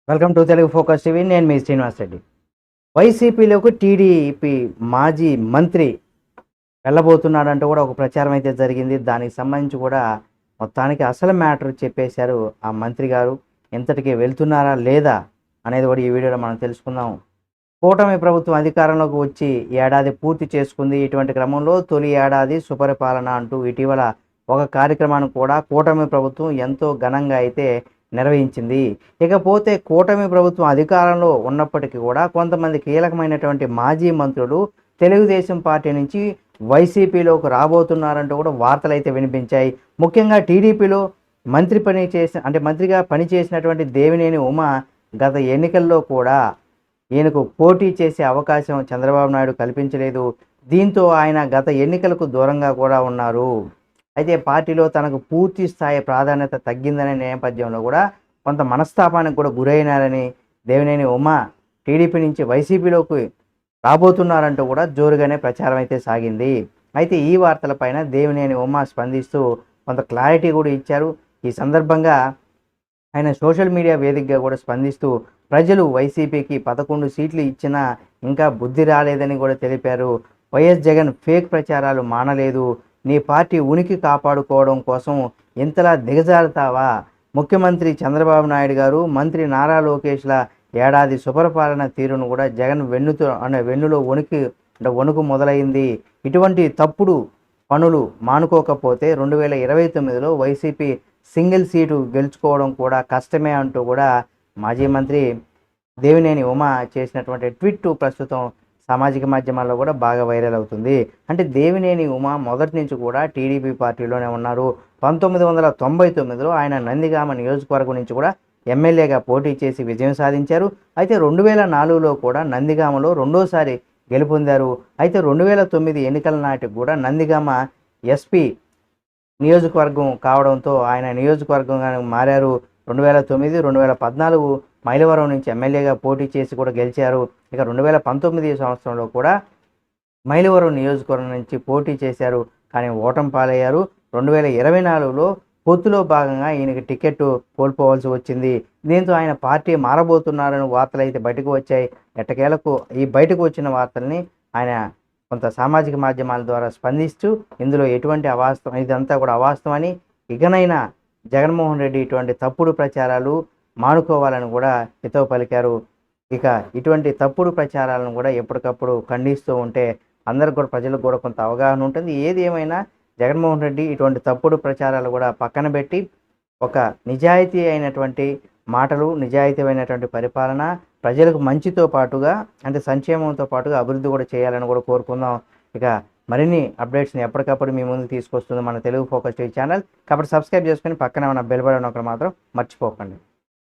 Welcome to Telugu focus TV. నేను మీ శ్రీనివాస్ రెడ్డి. వైసీపీలోకి TDP మాజీ మంత్రి వెళ్ళబోతున్నాడంటూ కూడా ఒక ప్రచారం అయితే జరిగింది. దానికి సంబంధించి కూడా మొత్తానికి అసలు మ్యాటర్ చెప్పేశారు ఆ మంత్రి గారు. ఎంతటికి వెళ్తున్నారా లేదా అనేది కూడా ఈ వీడియోలో మనం తెలుసుకుందాం. కూటమి ప్రభుత్వం అధికారంలోకి వచ్చి ఏడాది పూర్తి చేసుకుంది. ఇటువంటి క్రమంలో తొలి ఏడాది సుపరిపాలన అంటూ ఇటీవల ఒక కార్యక్రమాన్ని కూడా కూటమి ప్రభుత్వం ఎంతో ఘనంగా అయితే నిర్వహించింది. ఇకపోతే కూటమి ప్రభుత్వం అధికారంలో ఉన్నప్పటికీ కూడా కొంతమంది కీలకమైనటువంటి మాజీ మంత్రులు తెలుగుదేశం పార్టీ నుంచి వైసీపీలోకి రాబోతున్నారంటూ కూడా వార్తలు అయితే వినిపించాయి. ముఖ్యంగా టీడీపీలో మంత్రిగా పనిచేసినటువంటి దేవినేని ఉమ గత ఎన్నికల్లో కూడా ఈయనకు పోటీ చేసే అవకాశం చంద్రబాబు నాయుడు కల్పించలేదు. దీంతో ఆయన గత ఎన్నికలకు దూరంగా కూడా ఉన్నారు. అయితే పార్టీలో తనకు పూర్తి స్థాయి ప్రాధాన్యత తగ్గిందనే నేపథ్యంలో కూడా కొంత మనస్తాపానికి కూడా గురైనారని దేవినేని ఉమ టీడీపీ నుంచి వైసీపీలోకి రాబోతున్నారంటూ కూడా జోరుగానే ప్రచారం అయితే సాగింది. అయితే ఈ వార్తలపైన దేవినేని ఉమ స్పందిస్తూ కొంత క్లారిటీ కూడా ఇచ్చారు. ఈ సందర్భంగా ఆయన సోషల్ మీడియా వేదికగా కూడా స్పందిస్తూ ప్రజలు వైసీపీకి 11 సీట్లు ఇచ్చినా ఇంకా బుద్ధి రాలేదని కూడా తెలిపారు. వైఎస్ జగన్ ఫేక్ ప్రచారాలు మానలేదు. నీ పార్టీ ఉనికి కాపాడుకోవడం కోసం ఇంతలా దిగజారుతావా? ముఖ్యమంత్రి చంద్రబాబు నాయుడు గారు, మంత్రి నారా లోకేష్ల ఏడాది సుపరిపాలన తీరును కూడా జగన్ వెన్నులో వణుకు మొదలైంది. ఇటువంటి తప్పుడు పనులు మానుకోకపోతే 2029లో వైసీపీ సింగిల్ సీటు గెలుచుకోవడం కూడా కష్టమే అంటూ కూడా మాజీ మంత్రి దేవినేని ఉమ చేసినటువంటి ట్వీట్ ప్రస్తుతం సామాజిక మాధ్యమాల్లో కూడా బాగా వైరల్ అవుతుంది. అంటే దేవినేని ఉమ మొదటి నుంచి కూడా టీడీపీ పార్టీలోనే ఉన్నారు. 1999లో ఆయన నందిగామ నియోజకవర్గం నుంచి కూడా ఎమ్మెల్యేగా పోటీ చేసి విజయం సాధించారు. అయితే 2004లో కూడా నందిగామలో రెండోసారి గెలుపొందారు. అయితే 2009 ఎన్నికల నాటికి కూడా నందిగామ ఎస్పీ నియోజకవర్గం కావడంతో ఆయన నియోజకవర్గంగా మారారు. 2009, 2014 మైలవరం నుంచి ఎమ్మెల్యేగా పోటీ చేసి కూడా గెలిచారు. ఇక 2019 సంవత్సరంలో కూడా మైలవరం నియోజకవర్గం నుంచి పోటీ చేశారు, కానీ ఓటమి పాలయ్యారు. 2024లో పొత్తులో భాగంగా ఈయనకి టికెట్ కోల్పోవాల్సి వచ్చింది. దీంతో ఆయన పార్టీ మారబోతున్నారని వార్తలు అయితే బయటకు వచ్చాయి. ఎట్టకేలకు ఈ బయటకు వచ్చిన వార్తల్ని ఆయన కొంత సామాజిక మాధ్యమాల ద్వారా స్పందిస్తూ ఇందులో ఎటువంటి అవాస్తవం, ఇదంతా కూడా అవాస్తవమని, ఇకనైనా జగన్మోహన్ రెడ్డి ఇటువంటి తప్పుడు ప్రచారాలు మానుకోవాలని కూడా హితవు పలికారు. ఇక ఇటువంటి తప్పుడు ప్రచారాలను కూడా ఎప్పటికప్పుడు ఖండిస్తూ ఉంటే అందరికి కూడా, ప్రజలకు కూడా కొంత అవగాహన ఉంటుంది. ఏది ఏమైనా జగన్మోహన్ రెడ్డి ఇటువంటి తప్పుడు ప్రచారాలు కూడా పక్కన పెట్టి ఒక నిజాయితీ అయినటువంటి మాటలు, నిజాయితీ అయినటువంటి పరిపాలన, ప్రజలకు మంచితో పాటుగా అంటే సంక్షేమంతో పాటుగా అభివృద్ధి కూడా చేయాలని కూడా కోరుకుందాం. ఇక మరిన్ని అప్డేట్స్ని ఎప్పటికప్పుడు మీ ముందుకు తీసుకొస్తుంది మన తెలుగు ఫోకస్ టీవీ ఛానల్. కాబట్టి సబ్స్క్రైబ్ చేసుకొని పక్కన ఉన్న బెల్ బటన్ ఒకటి మాత్రం మర్చిపోకండి.